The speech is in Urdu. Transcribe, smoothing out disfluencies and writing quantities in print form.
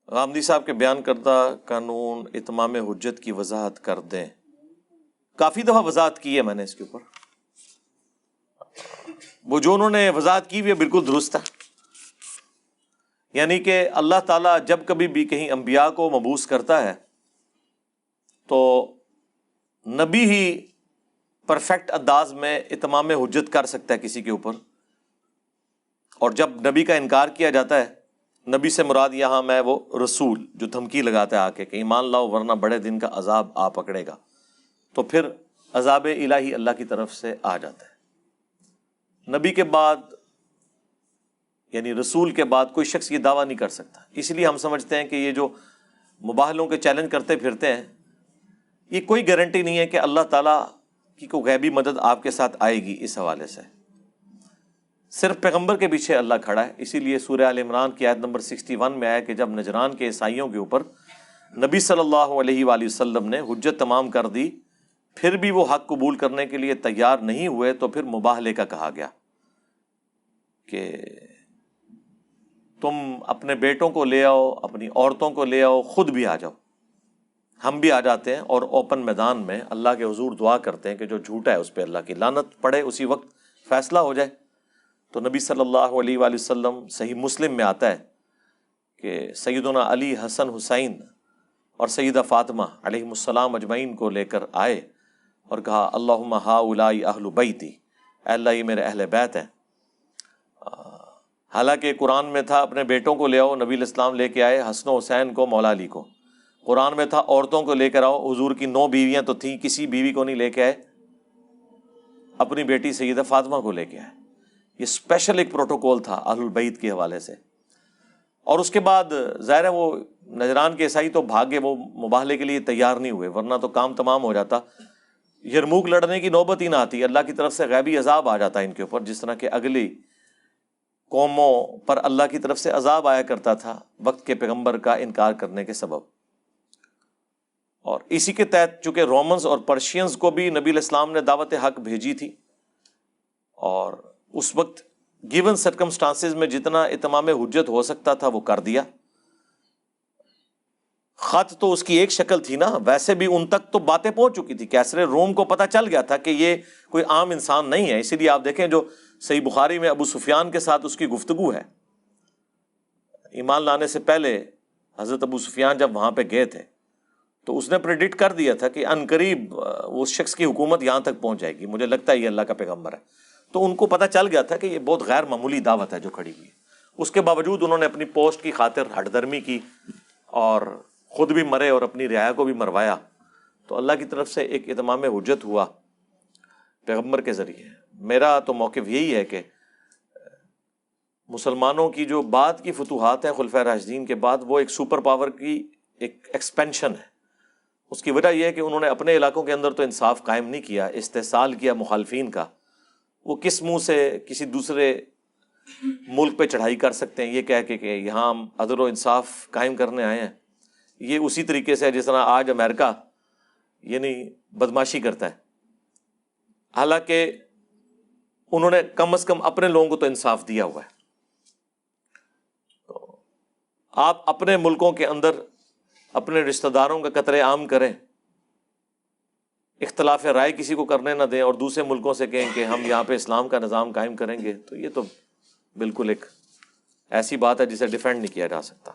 غامدی صاحب کے بیان کردہ قانون اتمام حجت کی وضاحت کر دیں۔ کافی دفعہ وضاحت کی ہے میں نے اس کے اوپر، وہ جو انہوں نے وضاحت کی ہوئی ہے بالکل درست ہے۔ یعنی کہ اللہ تعالیٰ جب کبھی بھی کہیں انبیاء کو مبعوث کرتا ہے تو نبی ہی پرفیکٹ انداز میں اتمام حجت کر سکتا ہے کسی کے اوپر، اور جب نبی کا انکار کیا جاتا ہے، نبی سے مراد یہاں میں وہ رسول جو دھمکی لگاتا ہے آ کے کہ ایمان لاؤ ورنہ بڑے دن کا عذاب آ پکڑے گا، تو پھر عذاب الہی اللہ کی طرف سے آ جاتا ہے۔ نبی کے بعد یعنی رسول کے بعد کوئی شخص یہ دعویٰ نہیں کر سکتا۔ اس لیے ہم سمجھتے ہیں کہ یہ جو مباہلوں کے چیلنج کرتے پھرتے ہیں، یہ کوئی گارنٹی نہیں ہے کہ اللہ تعالیٰ کی کوئی غیبی مدد آپ کے ساتھ آئے گی۔ اس حوالے سے صرف پیغمبر کے پیچھے اللہ کھڑا ہے۔ اسی لیے سورہ آل عمران کی آیت نمبر 61 میں آیا کہ جب نجران کے عیسائیوں کے اوپر نبی صلی اللہ علیہ وآلہ وسلم نے حجت تمام کر دی، پھر بھی وہ حق قبول کرنے کے لیے تیار نہیں ہوئے، تو پھر مباہلے کا کہا گیا کہ تم اپنے بیٹوں کو لے آؤ، اپنی عورتوں کو لے آؤ، خود بھی آ جاؤ۔ ہم بھی آ جاتے ہیں اور اوپن میدان میں اللہ کے حضور دعا کرتے ہیں کہ جو جھوٹا ہے اس پہ اللہ کی لعنت پڑے، اسی وقت فیصلہ ہو جائے۔ تو نبی صلی اللہ علیہ وآلہ وسلم، صحیح مسلم میں آتا ہے کہ سیدنا علی، حسن، حسین اور سیدہ فاطمہ علیہم السلام اجمعین کو لے کر آئے اور کہا اللہم ہؤلاء اہل بیتی، اے اللہ یہ میرے اہل بیت ہیں۔ حالانکہ قرآن میں تھا اپنے بیٹوں کو لے آؤ، نبی علیہ السلام لے کے آئے حسن و حسین کو، مولا علی کو۔ قرآن میں تھا عورتوں کو لے کر آؤ، حضور کی 9 بیویاں تو تھیں، کسی بیوی کو نہیں لے کے آئے، اپنی بیٹی سیدہ فاطمہ کو لے کے آئے۔ یہ اسپیشل ایک پروٹوکول تھا اہل البیت کے حوالے سے۔ اور اس کے بعد ظاہر ہے وہ نجران کے عیسائی تو بھاگے، وہ مباہلے کے لیے تیار نہیں ہوئے، ورنہ تو کام تمام ہو جاتا، یرموک لڑنے کی نوبت ہی نہ آتی، اللہ کی طرف سے غیبی عذاب آ جاتا ان کے اوپر، جس طرح کہ اگلی قوموں پر اللہ کی طرف سے عذاب آیا کرتا تھا وقت کے پیغمبر کا انکار کرنے کے سبب۔ اور اسی کے تحت چونکہ رومنز اور پرشینز کو بھی نبی علیہ السلام نے دعوت حق بھیجی تھی، اور اس وقت گیون سرکمسٹانسز میں جتنا اتمام حجت ہو سکتا تھا وہ کر دیا۔ خط تو اس کی ایک شکل تھی نا، ویسے بھی ان تک تو باتیں پہنچ چکی تھی، کیسر روم کو پتہ چل گیا تھا کہ یہ کوئی عام انسان نہیں ہے۔ اسی لیے آپ دیکھیں جو صحیح بخاری میں ابو سفیان کے ساتھ اس کی گفتگو ہے، ایمان لانے سے پہلے حضرت ابو سفیان جب وہاں پہ گئے تھے تو اس نے پریڈکٹ کر دیا تھا کہ عنقریب اس شخص کی حکومت یہاں تک پہنچ جائے گی، مجھے لگتا ہے یہ اللہ کا پیغمبر ہے۔ تو ان کو پتہ چل گیا تھا کہ یہ بہت غیر معمولی دعوت ہے جو کھڑی ہوئی ہے۔ اس کے باوجود انہوں نے اپنی پوسٹ کی خاطر ہٹ درمی کی اور خود بھی مرے اور اپنی رعایا کو بھی مروایا۔ تو اللہ کی طرف سے ایک اتمام حجت ہوا پیغمبر کے ذریعے۔ میرا تو موقف یہی ہے کہ مسلمانوں کی جو بعد کی فتوحات ہیں خلفائے راشدین کے بعد، وہ ایک سپر پاور کی ایک ایکسپینشن ہے۔ اس کی وجہ یہ ہے کہ انہوں نے اپنے علاقوں کے اندر تو انصاف قائم نہیں کیا، استحصال کیا مخالفین کا۔ وہ کس منہ سے کسی دوسرے ملک پہ چڑھائی کر سکتے ہیں یہ کہہ کے کہ یہاں ہم عدل و انصاف قائم کرنے آئے ہیں؟ یہ اسی طریقے سے جس طرح آج امریکہ یعنی بدماشی کرتا ہے، حالانکہ انہوں نے کم از کم اپنے لوگوں کو تو انصاف دیا ہوا ہے۔ تو آپ اپنے ملکوں کے اندر اپنے رشتہ داروں کا قتل عام کریں، اختلاف رائے کسی کو کرنے نہ دیں، اور دوسرے ملکوں سے کہیں کہ ہم یہاں پہ اسلام کا نظام قائم کریں گے، تو یہ تو بالکل ایک ایسی بات ہے جسے ڈیفینڈ نہیں کیا جا سکتا۔